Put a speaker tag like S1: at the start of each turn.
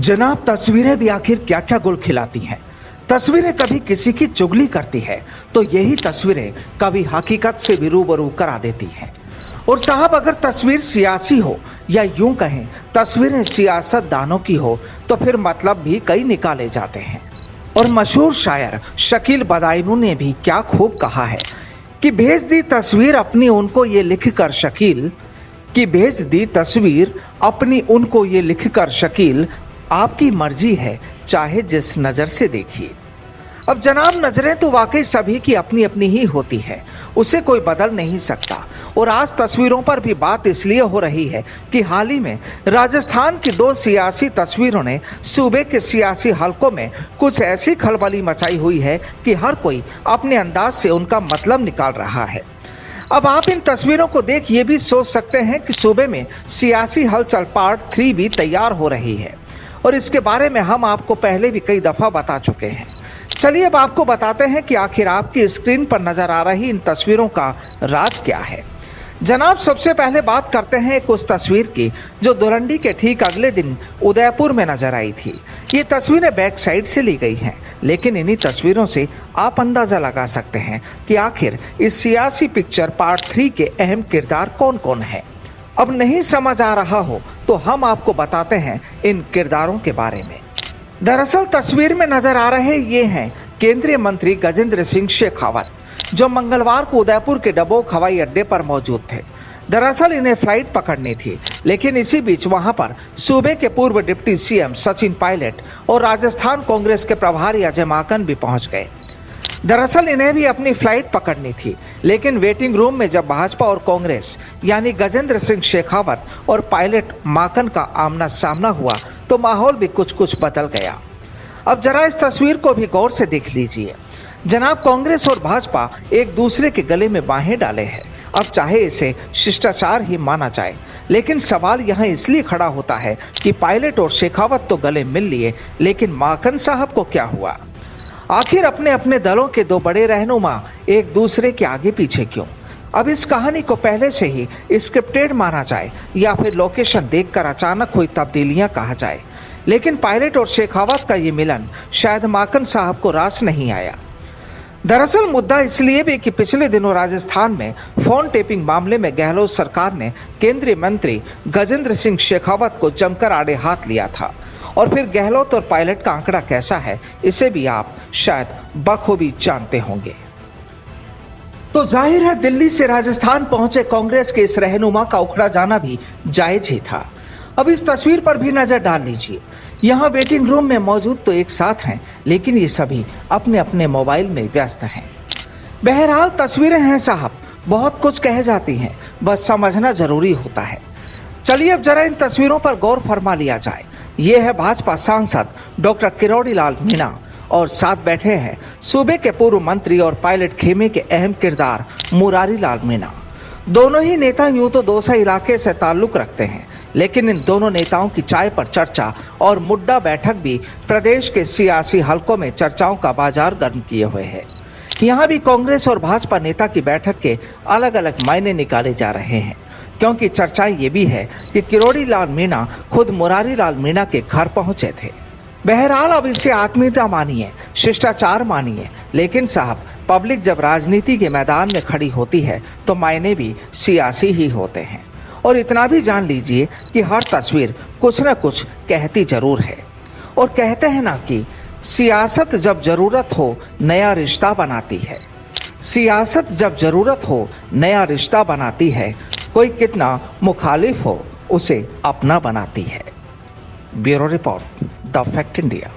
S1: जनाब, तस्वीरें भी आखिर क्या क्या गुल खिलाती हैं। तस्वीरें कभी किसी की चुगली करती है तो यही तस्वीरें कभी हकीकत से भी रूबरू करा देती हैं। और साहब, अगर तस्वीर सियासी हो या यूं कहें तस्वीरें सियासतदानों की हो तो फिर मतलब भी कई निकाले जाते हैं। और मशहूर शायर शकील बदायूनी ने भी क्या खूब कहा है कि भेज दी तस्वीर अपनी उनको ये लिख कर शकील, कि भेज दी तस्वीर अपनी उनको ये लिख कर शकील, आपकी मर्जी है चाहे जिस नजर से देखिए। अब जनाब, नजरें तो वाकई सभी की अपनी अपनी ही होती है, उसे कोई बदल नहीं सकता। और आज तस्वीरों पर भी बात इसलिए हो रही है कि हाल ही में राजस्थान की दो सियासी तस्वीरों ने सूबे के सियासी हलकों में कुछ ऐसी खलबली मचाई हुई है कि हर कोई अपने अंदाज से उनका मतलब निकाल रहा है। अब आप इन तस्वीरों को देख ये भी सोच सकते हैं कि सूबे में सियासी हलचल पार्ट 3 भी तैयार हो रही है, और इसके बारे में हम आपको पहले भी कई दफा बता चुके हैं। चलिए अब आपको बताते हैं कि आखिर आपकी स्क्रीन पर नजर आ रही इन तस्वीरों का राज क्या है। जनाब, सबसे पहले बात करते हैं एक उस तस्वीर की जो धुरंडी के ठीक अगले दिन उदयपुर में नजर आई थी। ये तस्वीरें बैक साइड से ली गई हैं, लेकिन इन्हीं तस्वीरों से आप अंदाजा लगा सकते हैं कि आखिर इस सियासी पिक्चर पार्ट 3 के अहम किरदार कौन कौन है। अब नहीं समझ आ रहा हो तो हम आपको बताते हैं इन किरदारों के बारे में। दरअसल तस्वीर में नजर आ रहे ये हैं केंद्रीय मंत्री गजेंद्र सिंह शेखावत, जो मंगलवार को उदयपुर के डबोक हवाई अड्डे पर मौजूद थे। दरअसल इन्हें फ्लाइट पकड़नी थी, लेकिन इसी बीच वहां पर सूबे के पूर्व डिप्टी सीएम सचिन पायलट और राजस्थान कांग्रेस के प्रभारी अजय माकन भी पहुंच गए। दरअसल इन्हें भी अपनी फ्लाइट पकड़नी थी, लेकिन वेटिंग रूम में जब भाजपा और कांग्रेस यानी गजेंद्र सिंह शेखावत और पायलट माकन का आमना सामना हुआ तो माहौल भी कुछ बदल गया। अब जरा इस तस्वीर को भी गौर से देख लीजिए। जनाब, कांग्रेस और भाजपा एक दूसरे के गले में बाहें डाले हैं। अब चाहे इसे शिष्टाचार ही माना जाए, लेकिन सवाल यहाँ इसलिए खड़ा होता है कि पायलट और शेखावत तो गले मिल लिए, लेकिन माकन साहब को क्या हुआ? आखिर अपने अपने दलों के दो बड़े रहनुमा एक दूसरे के आगे पीछे क्यों? अब इस कहानी को पहले से ही स्क्रिप्टेड माना जाए या फिर लोकेशन देखकर अचानक हुई तब्दीलियां कहा जाए, लेकिन पायलट और शेखावत का ये मिलन शायद माकन साहब को रास नहीं आया। दरअसल मुद्दा इसलिए भी कि पिछले दिनों राजस्थान में फोन टेपिंग मामले में गहलोत सरकार ने केंद्रीय मंत्री गजेंद्र सिंह शेखावत को जमकर आड़े हाथ लिया था। और फिर गहलोत और पायलट का आंकड़ा कैसा है इसे भी आप शायद बखूबी जानते होंगे। तो जाहिर है दिल्ली से राजस्थान पहुंचे कांग्रेस के इस रहनुमा का उखड़ा जाना भी जायज ही था। अब इस तस्वीर पर भी नजर डाल लीजिए। यहाँ वेटिंग रूम में मौजूद तो एक साथ हैं, लेकिन ये सभी अपने अपने मोबाइल में व्यस्त हैं। बहरहाल तस्वीरें हैं साहब, बहुत कुछ कह जाती हैं, बस समझना जरूरी होता है। चलिए अब जरा इन तस्वीरों पर गौर फरमा लिया जाए। ये है भाजपा सांसद डॉक्टर किरोड़ी लाल मीणा, और साथ बैठे हैं सूबे के पूर्व मंत्री और पायलट खेमे के अहम किरदार मुरारी लाल मीणा। दोनों ही नेता यूं तो दौसा इलाके से ताल्लुक रखते हैं, लेकिन इन दोनों नेताओं की चाय पर चर्चा और मुद्दा बैठक भी प्रदेश के सियासी हलकों में चर्चाओं का बाजार गर्म किए हुए है। यहाँ भी कांग्रेस और भाजपा नेता की बैठक के अलग अलग मायने निकाले जा रहे हैं, क्योंकि चर्चाएं ये भी है कि किरोड़ी लाल मीणा खुद मुरारी लाल मीणा के घर पहुंचे थे। बहरहाल अब इसे आत्मीयता मानिए, शिष्टाचार मानिए, लेकिन साहब पब्लिक जब राजनीति के मैदान में खड़ी होती है तो मायने भी सियासी ही होते हैं। और इतना भी जान लीजिए कि हर तस्वीर कुछ न कुछ कहती जरूर है। और कहते हैं ना कि सियासत जब जरूरत हो नया रिश्ता बनाती है। सियासत जब जरूरत हो नया रिश्ता बनाती है, कोई कितना मुखालिफ हो उसे अपना बनाती है। Bureau report, the fact India.